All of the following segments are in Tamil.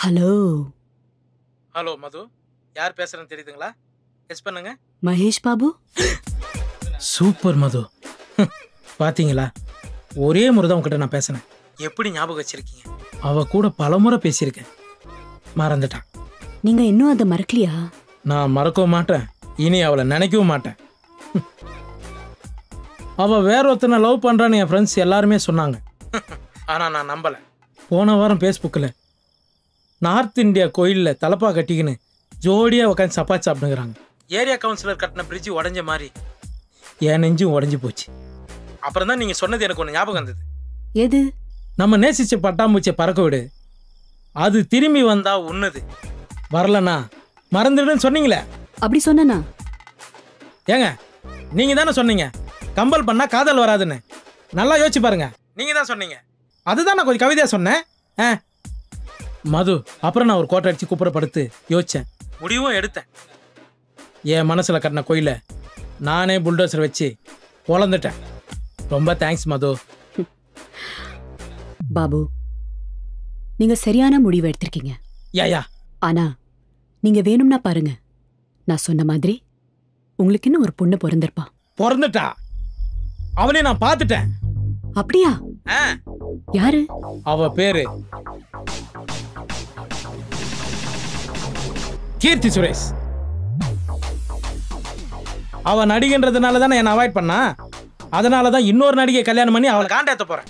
ஹலோ ஹலோ மது, யார் பேசுறேன்னு தெரியுதுங்களா? எஸ் பண்ணுங்க. மகேஷ் பாபு. சூப்பர் மது. பாத்தீங்களா, ஒரே முறை தான் உங்ககிட்ட நான் பேசினேன். எப்படி ஞாபகம் வச்சிருக்கீங்க? அவ கூட பலமுறை பேசியிருக்கேன், மறந்துட்டான். நீங்க இன்னும் அதை மறக்கலையா? நான் மறக்கவும் மாட்டேன், இனி அவளை நினைக்கவும் மாட்டேன். அவ வேற ஒருத்தனை லவ் பண்றான்னு என் ஃப்ரெண்ட்ஸ் எல்லாருமே சொன்னாங்க. ஆனா நான் நம்பல. போன வாரம் ஃபேஸ்புக்கில் நார்த் இந்தியா கோயிலில் தலப்பா கட்டிக்கின்னு ஜோடியாக உட்காந்து சப்பாத்தி சாப்பிடுங்கிறாங்க. ஏரியா கவுன்சிலர் கட்டின பிரிட்ஜு உடஞ்ச மாதிரி என் நெஞ்சும் உடஞ்சி போச்சு. அப்புறம் தான் நீங்கள் சொன்னது எனக்கு ஒன்று ஞாபகம் வந்தது. எது? நம்ம நேசிச்ச பட்டாம்பூச்சியை பறக்க விடு, அது திரும்பி வந்தா உன்னது, வரலண்ணா மறந்துடுன்னு சொன்னீங்களே. அப்படி சொன்னா? ஏங்க, நீங்கள் தானே சொன்னீங்க கம்பல் பண்ணா காதல் வராதுன்னு. நல்லா யோசிச்சு பாருங்க, நீங்கள் தான் சொன்னீங்க. அதுதான் நான் கொஞ்சம் கவிதையாக சொன்னேன். மது, அப்புறம் நான் ஒரு கோட்டை அடித்து குப்புறப்படுத்து யோசித்தேன், முடிவும் எடுத்தேன். என் மனசில் கட்டின கோயில நானே புல்டோசர் வச்சு பொழந்துட்டேன். ரொம்ப தேங்க்ஸ் மது. பாபு, நீங்க சரியான முடிவு எடுத்திருக்கீங்க. யா ஆனா நீங்க வேணும்னா பாருங்க, நான் சொன்ன மாதிரி உங்களுக்கு இன்னும் ஒரு பொண்ணு பிறந்திருப்பா. பிறந்துட்டா? அவனே நான் பார்த்துட்டேன். அப்படியா? யாரு? அவ பேரு கீர்த்தி சுரேஷ். அவ நடிகன்றதுனால தானே என்னை அவாய்ட் பண்ணா. அதனால தான் இன்னொரு நடிகை கல்யாணம் பண்ணி அவளை காண்டாத்த போறேன்.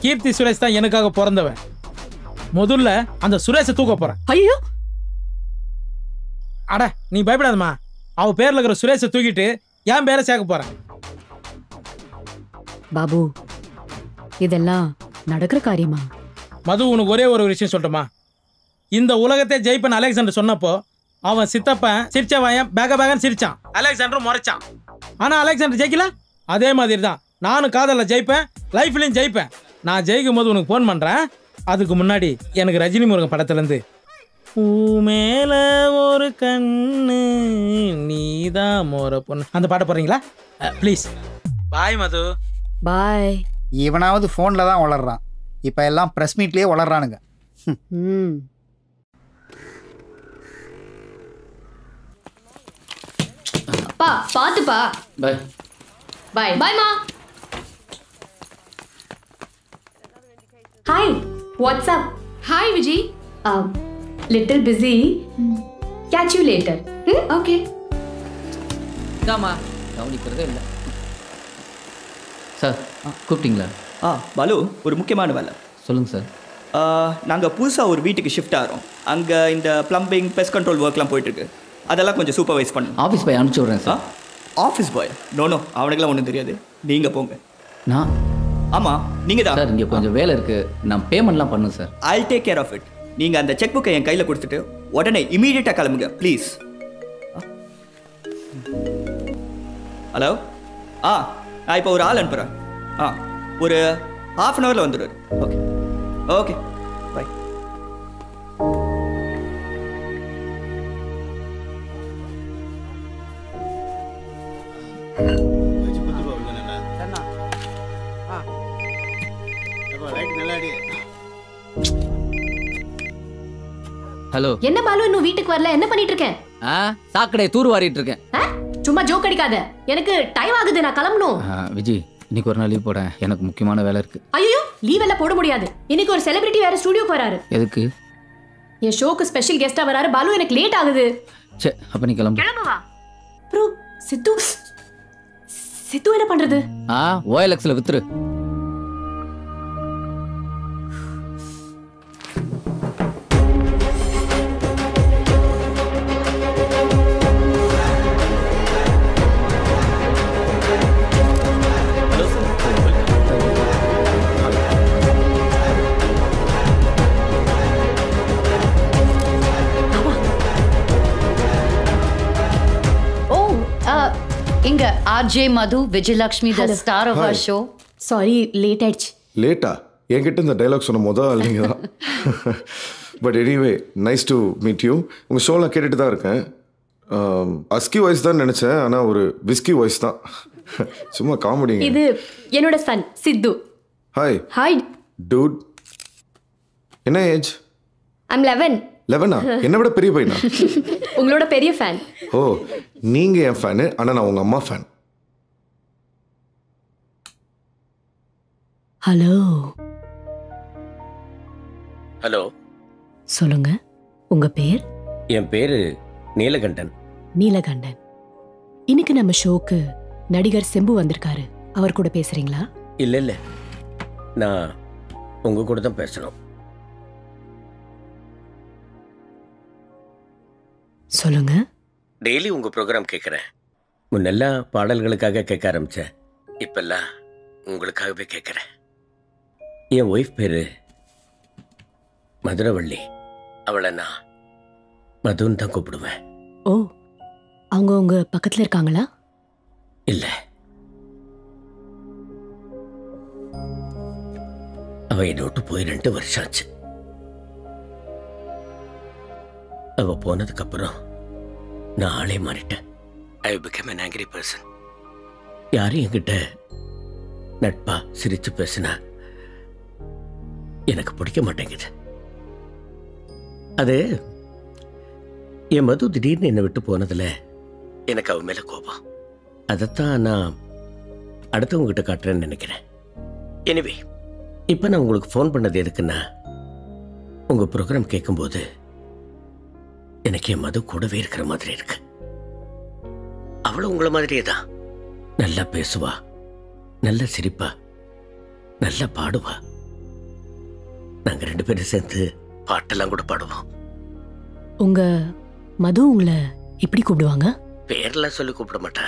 கீர்த்தி சுரேஷ் தான் எனக்காக பிறந்தவன். முதல்ல அந்த சுரேஷை தூக்க போறேன். ஐயோ, அட நீ பயப்படாதம்மா. அவ பேர்ல இருக்கிற சுரேஷை தூக்கிட்டு என் பேரை சேர்க்க போறேன். பாபு, இதெல்லாம் நடக்கிற காரியமா? மது, உனக்கு ஒரே ஒரு விஷயம் சொல்லட்டுமா? இந்த உலகத்தை ஜெயிப்பன் அலெக்சாண்டர் சொன்னப்போ அவன் சித்தப்பன் சிரிச்சவன் பேக பேகன்னு சிரிச்சான், அலெக்சாண்டர் முறைச்சான். ஆனா அலெக்சாண்டர் ஜெயிக்கல. அதே மாதிரி தான் நானும் காதலில் ஜெயிப்பேன், லைஃப்லையும் ஜெயிப்பேன். நான் ஜெயிக்கும் போது உனக்கு ஃபோன் பண்றேன். அதுக்கு முன்னாடி எனக்கு ரஜினி முருகன் படத்துலேருந்து பூ மேல ஒரு கண்ணு நீதான் மோர பொண்ணு அந்த பாட்டை போடுறீங்களா ப்ளீஸ்? பாய் மது. பாய். இவனாவது ஃபோனில் தான் வளர்றான், இப்போ எல்லாம் ப்ரெஸ் மீட்லேயே வளர்றானுங்க. பா பாத்துப்பா. பை பை பைமா. Hi, what's up? Hi Viji. Little busy. Catch you later. Okay. தாமா கவனிக்கிறதே இல்லை சார். கூப்பிட்டீங்களா? பாலு, ஒரு முக்கியமான வேலை. சொல்லுங்கள் சார். நாங்கள் புதுசாக ஒரு வீட்டுக்கு ஷிஃப்ட் ஆகிறோம். அங்கே இந்த ப்ளம்பிங், பெஸ்ட் கண்ட்ரோல் ஒர்க்லாம் போயிட்டுருக்கு. அதெல்லாம் கொஞ்சம் சூப்பர்வைஸ் பண்ணணும். ஆஃபீஸ் பாய் அனுப்பிச்சி விட்றேன் சார். Office boy? நோ, அவனுக்குலாம் ஒன்றும் தெரியாது. நீங்கள் போங்க. நான்? ஆமாம், நீங்கள் தான் சார். இங்கே கொஞ்சம் வேலை இருக்குது, நான் பேமெண்ட்லாம் பண்ணும் sir. I'll take care of it. நீங்கள் அந்த செக் புக்கை என் கையில் கொடுத்துட்டு உடனே இமீடியட்டாக கிளம்புங்க ப்ளீஸ். ஹலோ. நான் இப்போ ஒரு ஆள் அனுப்புகிறேன். ஒரு ½ அன் ஹவரில் வந்துடுவார். Okay okay bye. ஹலோ. என்ன பாலு, இன்னும் வீட்டுக்கு வரல? என்ன பண்ணிட்டு இருக்கேன்? சாக்கடை தூர் வாரிட்டு இருக்கேன். சும்மா ஜோக் அடிக்காத, எனக்கு டைம் ஆகுது, நான் கிளம்பணும். விஜி, இன்னைக்கு ஒரு நாள் லீவ் போட, எனக்கு முக்கியமான வேலை இருக்கு. ஐயோ, லீவ் எல்லாம் போட முடியாது. இன்னைக்கு ஒரு செலிபிரிட்டி வேற ஸ்டுடியோக்கு வராரு. எதுக்கு? என் ஷோக்கு ஸ்பெஷல் கெஸ்டா வராரு. பாலு, எனக்கு லேட் ஆகுது. சே, அப்ப நீ கிளம்பு. கிளம்புவா? ப்ரோ, சித்து என்ன பண்றது? OLXல வித்துரு. இங்க RJ Madhu, Vijayalakshmi, the star of our show. Sorry, late ஆயிடுச்சு. லேட்டா? என்கிட்ட இந்த டைலாக் சொன்ன முதல் நீங்கள் தான். But anyway, nice to meet you. உங்கள் ஷோலாம் கேட்டுட்டு தான் இருக்கேன். அஸ்கி வாய்ஸ் தான் நினச்சேன், ஆனால் ஒரு விஸ்கி வாய்ஸ் தான். சும்மா காமெடிங்க. இது என்னோட சன் சித்து. ஹாய். Hi dude. என்ன ஏஜ்? ஐம் 11. 11ஆ? என்னை விட பெரிய பையனா? உங்களோட பெரிய ஃபேன். ஓ, நீங்க என் ஃபேனு, ஆனா நான் உங்க அம்மா ஃபேன். ஹலோ. ஹலோ. சொல்லுங்க, உங்க பேர்? என் பேரு நீலகண்டன். நீலகண்டன். இன்னைக்கு நம்ம ஷோக்கு நடிகர் செம்பு வந்திருக்காரு. அவர் கூட பேசுறீங்களா? இல்ல இல்ல, நான் உங்க கூட தான் பேசணும். சொல்லுங்க. டெய்லி உங்க ப்ரோக்ராம் கேட்குறேன். முன்னெல்லாம் பாடல்களுக்காக கேட்க ஆரம்பிச்சேன். இப்பெல்லாம் உங்களுக்காகவே கேட்குறேன். என் ஒய்ஃப் பேரு மதுரவள்ளி. அவளை நான் மதுன்னு தான் கூப்பிடுவேன். ஓ, அவங்க உங்க பக்கத்துல இருக்காங்களா? இல்ல, அவ என்னை விட்டு போய் 2 வருஷம் ஆச்சு. அவ போனதுக்கு அப்புறம் நான் ஆளே மாறிட்டேன். I become an angry person. யாரும் என்கிட்ட நட்பா சிரிச்சு பேசினா எனக்கு பிடிக்க மாட்டேங்குது. அது என் மது திடீர்னு என்னை விட்டு போனதுல எனக்கு அவ மேல கோபம். அதைத்தான் நான் அடுத்தவங்க கிட்ட காட்டுறேன்னு நினைக்கிறேன். எனிவே, இப்போ நான் உங்களுக்கு ஃபோன் பண்ணது எதுக்குன்னா, உங்க ப்ரோக்ராம் கேட்கும்போது எனக்கு என் மது கூடவே இருக்கிற மாதிரி இருக்கு. அவளும் உங்களை மாதிரியே தான். நல்லா பேசுவா, நல்லா சிரிப்பா, நல்லா பாடுவா. நாங்க 2 பேரும் சேர்ந்து பாட்டெல்லாம் கூட பாடுவோம். உங்க மது உங்களை எப்படி கூப்பிடுவாங்க? பேரெல்லாம் சொல்லி கூப்பிட மாட்டா.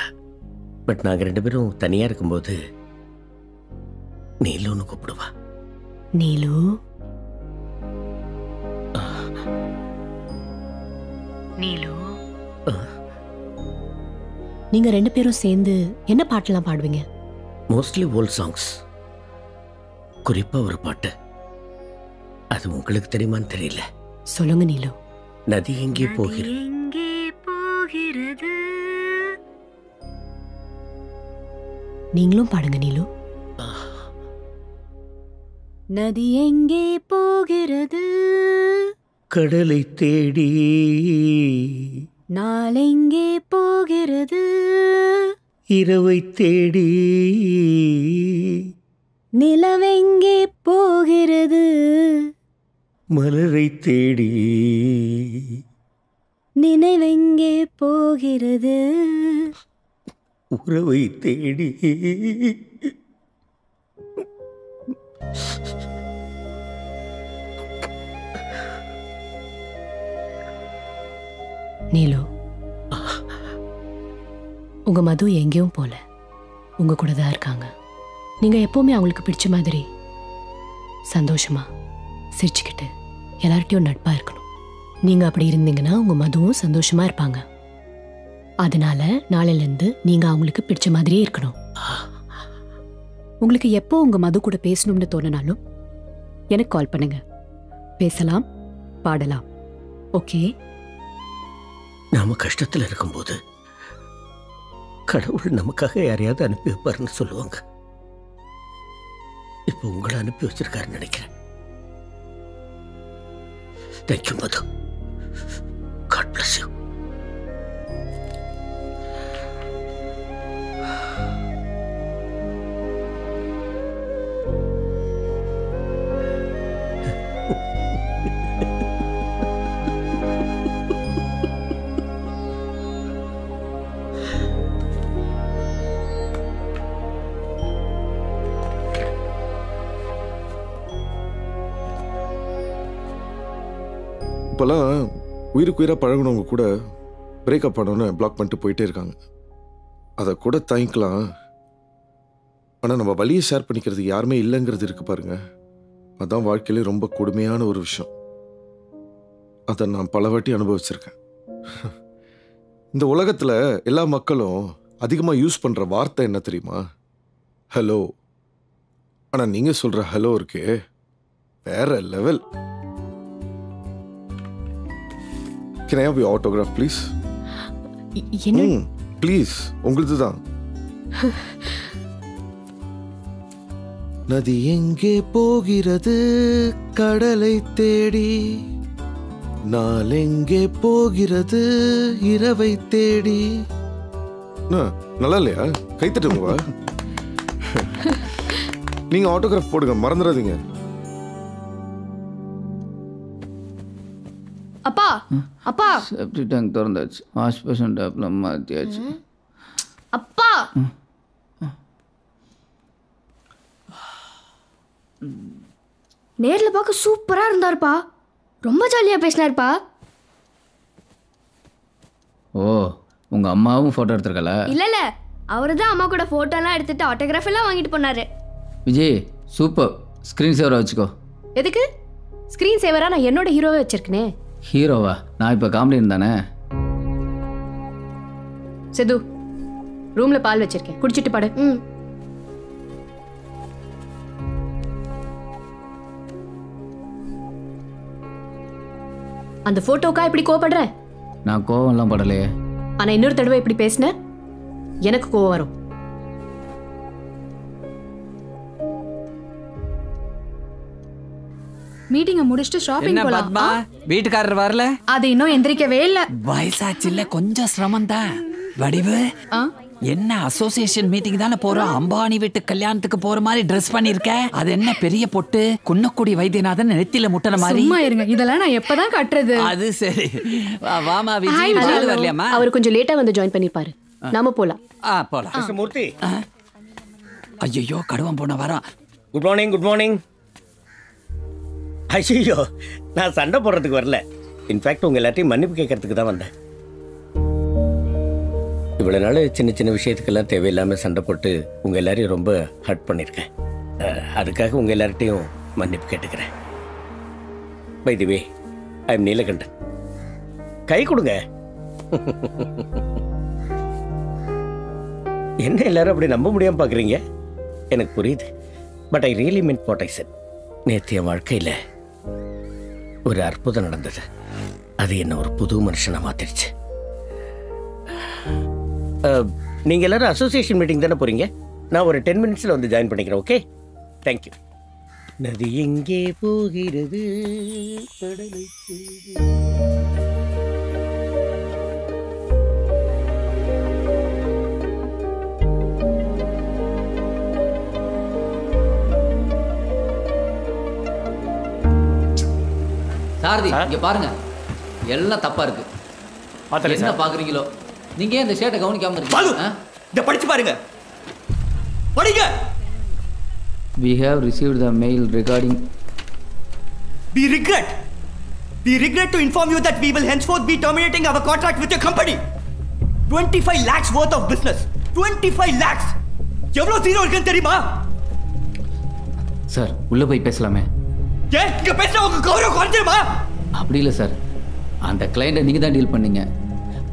பட் நாங்க 2 பேரும் தனியா இருக்கும்போது நீலுன்னு கூப்பிடுவா. நீலு. நீலு. நீங்க 2 பேரும் சேர்ந்து என்ன பாட்டெல்லாம் பாடுவீங்க? Mostly old songs. குறிப்பா ஒரு பாட்டு, அது உங்களுக்கு தெரியுமான்னு தெரியல. சொல்லுங்க நீலு. நதி எங்கே போகிறது? நீங்களும் பாடுங்க நீலு. நதி எங்கே போகிறது? கடலை தேடி. நாளெங்கே போகிறது? இரவை தேடி. நிலவெங்கே போகிறது? மலரை தேடி. நினைவெங்கே போகிறது? உறவை தேடி. நீலு, உங்க மது எங்கேயும் போல, உங்க கூட தான் இருக்காங்க. நீங்க எப்பவுமே அவங்களுக்கு பிடிச்ச மாதிரி சந்தோஷமா சிரிச்சுக்கிட்டு எல்லார்ட்டையும் நட்பா இருக்கணும். நீங்க அப்படி இருந்தீங்கன்னா உங்க மதுவும் சந்தோஷமா இருப்பாங்க. அதனால நாளையிலேருந்து நீங்க அவங்களுக்கு பிடிச்ச மாதிரியே இருக்கணும். உங்களுக்கு எப்போ உங்க மது கூட பேசணும்னு தோணினாலும் எனக்கு கால் பண்ணுங்க. பேசலாம், பாடலாம். ஓகே? நாம கஷ்டத்துல இருக்கும்போது கடவுள் நமக்காக யாரையாவது அனுப்பி வைப்பாருன்னு சொல்லுவாங்க. இப்போ உங்களை அனுப்பி வச்சிருக்காருன்னு நினைக்கிறேன். Thank you Madhu. God bless you. இப்போல்லாம் உயிருக்கு உயிராக பழகினவங்க கூட பிரேக்கப் பண்ணோன்னு பிளாக் பண்ணிட்டு போயிட்டே இருக்காங்க. அதை கூட தாங்கிக்கலாம், ஆனால் நம்ம வழியை ஷேர் பண்ணிக்கிறது யாருமே இல்லைங்கிறது இருக்கு பாருங்க. அதான் வாழ்க்கையிலே ரொம்ப கொடுமையான ஒரு விஷயம். அதை நான் பல வாட்டி அனுபவிச்சிருக்கேன். இந்த உலகத்தில் எல்லா மக்களும் அதிகமாக யூஸ் பண்ணுற வார்த்தை என்ன தெரியுமா? ஹலோ. ஆனால் நீங்கள் சொல்கிற ஹலோ இருக்கே, வேற level. Can I have your autograph, please? என்ன? ப்ளீஸ், உங்களுது தான். நதி எங்கே போகிறது கடலை தேடி, நாளெங்கே போகிறது இரவை தேடி. நல்லா இல்லையா? கைத்தட்டுங்க. நீங்க ஆட்டோகிராஃப் போடுங்க, மறந்துடாதீங்க. அப்பா அப்பா செப்டி டேங்க் திறந்தாச்சு, வாஷ் பேஷன் டேப்ல மாத்தியாச்சு. அப்பா நேர்ல பார்க்க சூப்பரா இருந்தாருப்பா. ரொம்ப ஜாலியா பேசினாருப்பா. ஓ, உங்க அம்மாவும் போட்டோ எடுத்திருக்கல? இல்ல அவரு தான் அம்மா கூட போட்டோ எல்லாம் எடுத்துட்டு ஆட்டோகிராஃப் எல்லாம் வாங்கிட்டு போனாரு. விஜய் சூப்பர். ஸ்கிரீன் சேவரா வச்சுக்கோ. எதுக்கு? ஸ்கிரீன் சேவரா நான் என்னோட ஹீரோவை வச்சிருக்கனே. ஹீரோவா? நான் இப்ப காமெடி இருந்தானே. சிது, ரூம்ல பால் வச்சிருக்கேன், குடிச்சிட்டு பாடு. அந்த போட்டோக்கா இப்படி கோவப்படுற? நான் கோவம்லாம் படலையே. ஆனா இன்னொரு தடவை இப்படி பேசின எனக்கு கோவம் வரும். மீட்டிங்க முடிச்சிட்டு ஷாப்பிங் போலாம். பத்மா, வீட்டுக்காரர் வரல? அது இன்னும் எந்திரிக்கவே இல்ல. வயசாச்சு இல்ல, கொஞ்சம் சிரமம் தான். வடிவு என்ன அசோசியேஷன் மீட்டிங் தானே போறோம். அம்பானி வீட்டு கல்யாணத்துக்கு போற மாதிரி ட்ரெஸ் பண்ணிருக்க. அது என்ன பெரிய பொட்டு, குன்னக்குடி வைத்தியநாதன் நெத்தியில முட்டன மாதிரி. சும்மா இருங்க, இதெல்லாம் நான் எப்பதான் கட்டுறது? அது சரி. வாமா விஜய், வரலையாமா? அவர் கொஞ்சம் லேட்டா வந்து ஜாயின் பண்ணிருப்பாரு. நாம போலாம். போலாம். கிருஷ்ணமூர்த்தி. ஐயோ, கடுவம் போன வரான். Good morning. Good morning. ஐயோ, நான் சண்டை போடுறதுக்கு வரல. இன்ஃபேக்ட் உங்க எல்லாத்தையும் மன்னிப்பு கேட்கறதுக்கு தான் வந்தேன். இவ்வளோ நாள் சின்ன சின்ன விஷயத்துக்கெல்லாம் தேவையில்லாமல் சண்டை போட்டு உங்கள் எல்லாரையும் ரொம்ப ஹர்ட் பண்ணியிருக்கேன். அதுக்காக உங்கள் எல்லார்ட்டையும் மன்னிப்பு கேட்டுக்கிறேன். By the way, I am Neelakandan. கை கொடுங்க. என்ன எல்லாரும் அப்படி நம்ப முடியாமல் பார்க்குறீங்க? எனக்கு புரியுது. But I really mean what I said. நேற்று என் வாழ்க்கையில் ஒரு அற்புதம் நடந்தது. அது என்ன ஒரு புது மனுஷனை மாற்றிடுச்சு. நீங்கள் எல்லாரும் அசோசியேஷன் மீட்டிங் தானே போகிறீங்க? நான் ஒரு 10 மினிட்ஸில் வந்து ஜாயின் பண்ணிக்கிறேன். Okay, thank you. நதி எங்கே போகிறது? சாரதி, இங்க பாருங்க, எல்லாம் தப்பா இருக்கு. என்ன பாக்குறீங்களோ? நீங்க ஏன் இந்த ஷேட்டை கவனிக்காம இருக்கீங்க? இத படிச்சு பாருங்க. படிங்க. We have received the mail regarding. We regret to inform you that we will henceforth be terminating our contract with your company. 25 lakhs worth of business. 25 lakhs. எவ்வளவு ஜீரோ இருக்குன்னு தெரியுமா? சார், உள்ள போய் பேசலாமே. ஏன் இங்க பேசினா உங்க கௌரவம் குறைஞ்சிருமா? அப்படி இல்லை சார், அந்த கிளையண்ட்டை நீங்க தான் டீல் பண்ணீங்க.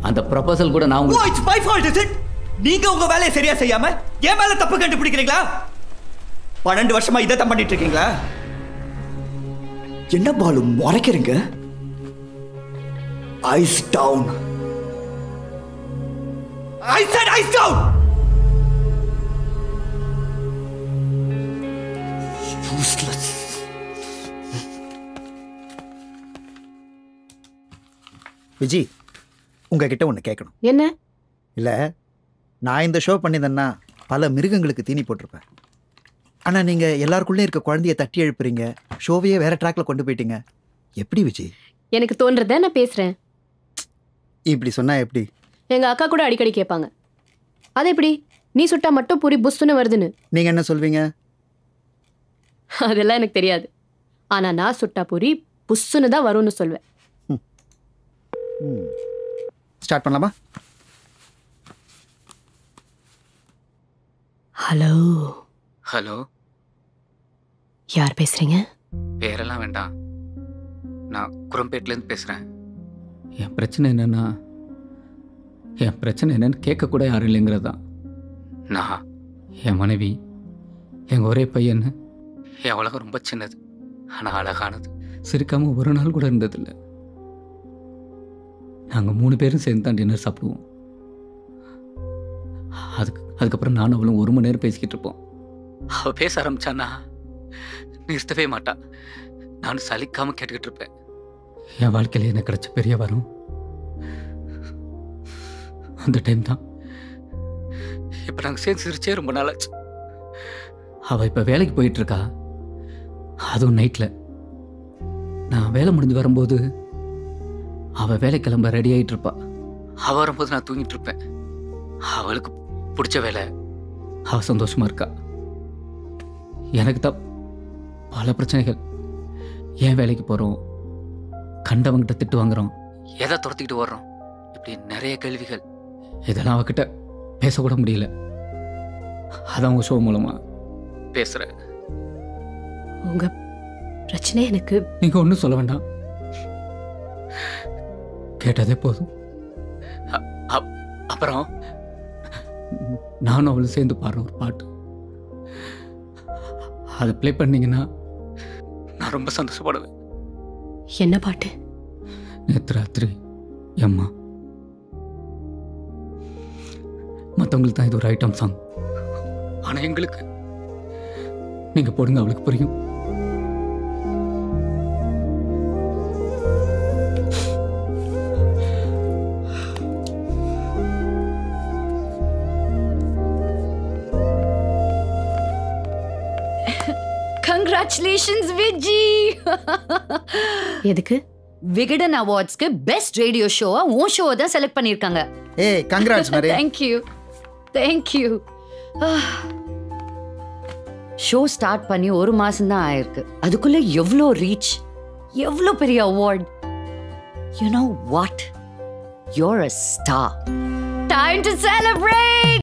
அந்த ப்ரொபோசல் கூட நான் உங்களுக்கு. It's my fault, is it? நீங்க உங்க வேலையை சரியா செய்யாம என் மேல தப்பு கண்டுபிடிக்கிறீங்களா? 12 வருஷமா இதை தான் பண்ணிட்டு இருக்கீங்களா? என்ன பாலு முறைக்கிறீங்க? Ice down. I said ice down. Useless. Viji, உங்ககிட்ட ஒன்று கேட்கணும். என்ன? இல்லை, நான் இந்த ஷோ பண்ணியிருந்தேன்னா பல மிருகங்களுக்கு தீனி போட்டிருப்பேன். ஆனால் நீங்கள் எல்லாருக்குள்ளே இருக்க குழந்தைய தட்டி எழுப்புறீங்க, ஷோவையே வேற ட்ராக்ல கொண்டு போயிட்டீங்க. எப்படி விஜி? எனக்கு தோன்றத நான் பேசுறேன். இப்படி சொன்னா எப்படி? எங்க அக்கா கூட அடிக்கடி கேட்பாங்க, அது எப்படி நீ சுட்டா மட்டும் பூரி புஸ்ஸுன்னு வருதுன்னு. நீங்கள் என்ன சொல்வீங்க? அதெல்லாம் எனக்கு தெரியாது. ஆனால் நான் சுட்டா பூரி புஸ்ஸுன்னு தான் வரும்னு சொல்வேன். ஸ்டார்ட் பண்ணலாமா? ஹலோ. ஹலோ, யார் பேசுறீங்க? பேரெல்லாம் வேண்டாம். நான் குரம்பேட்லேருந்து பேசுகிறேன். என் பிரச்சனை என்னன்னு கேட்கக்கூட யாரும் இல்லைங்கிறது தான். நான், என் மனைவி, எங்கள் ஒரே பையன். என் உலகம் ரொம்ப சின்னது, ஆனால் அழகானது. சிரிக்காமல் ஒரு நாள் கூட இருந்ததில்லை. நாங்கள் 3 பேரும் சேர்ந்து தான் டின்னர் சாப்பிடுவோம். அதுக்கப்புறம் நானும் அவளும் 1 மணி நேரம் பேசிக்கிட்டு இருப்போம். அவள் பேச ஆரம்பிச்சான்னா நிறுத்தவே மாட்டான். நானும் சலிக்காமல் கேட்டுக்கிட்டு இருப்பேன். என் வாழ்க்கையில் எனக்கு கிடைச்ச பெரிய வரம் அந்த டைம் தான். இப்போ நாங்கள் சேர்ந்து சிரிச்சே ரொம்ப நாளாச்சு. அவள் இப்போ வேலைக்கு போயிட்டுருக்கா, அதுவும் நைட்டில். நான் வேலை முடிஞ்சு வரும்போது அவள் வேலை கிளம்ப ரெடி ஆகிட்டு இருப்பா. அவள் வரும்போது நான் தூங்கிட்டு இருப்பேன். அவளுக்கு பிடிச்ச வேலை, அவள் சந்தோஷமாக இருக்கா. எனக்கு தான் பல பிரச்சனைகள். ஏன் வேலைக்கு போகிறோம், கண்டவங்கிட்ட திட்டு வாங்குறோம், எதை துரத்திக்கிட்டு வர்றோம், இப்படி நிறைய கேள்விகள். இதெல்லாம் அவகிட்ட பேசக்கூட முடியல. அதான் உங்கள் ஷோ மூலமாக பேசுகிறேன். உங்கள் பிரச்சனை எனக்கு நீங்கள் ஒன்றும் சொல்ல வேண்டாம், கேட்டதே போதும். அப்புறம் நானும் அவளும் சேர்ந்து பாடுற ஒரு பாட்டு, அதை ப்ளே பண்ணீங்கன்னா நான் ரொம்ப சந்தோஷப்படுவேன். என்ன பாட்டு? நேற்று ராத்திரி அம்மா. மற்றவங்களுக்கு தான் இது ஒரு ஐட்டம் சாங், ஆனால் எங்களுக்கு நீங்கள் போடுங்க, அவளுக்கு புரியும். Congratulations, Vijay! எதுக்கு? விகடன் அவார்ட்ஸ்க்கு பெஸ்ட் ரேடியோ ஷோவா உன் ஷோ தான் செலக்ட் பண்ணிருக்காங்க. ஏய் congrats Mary. Thank you. Show start பண்ணி 1 மாசம் தான் ஆயிருக்கு. அதுக்குள்ள எவ்வளோ ரீச், எவ்வளோ பெரிய award. You know what? You're a star. Time to celebrate!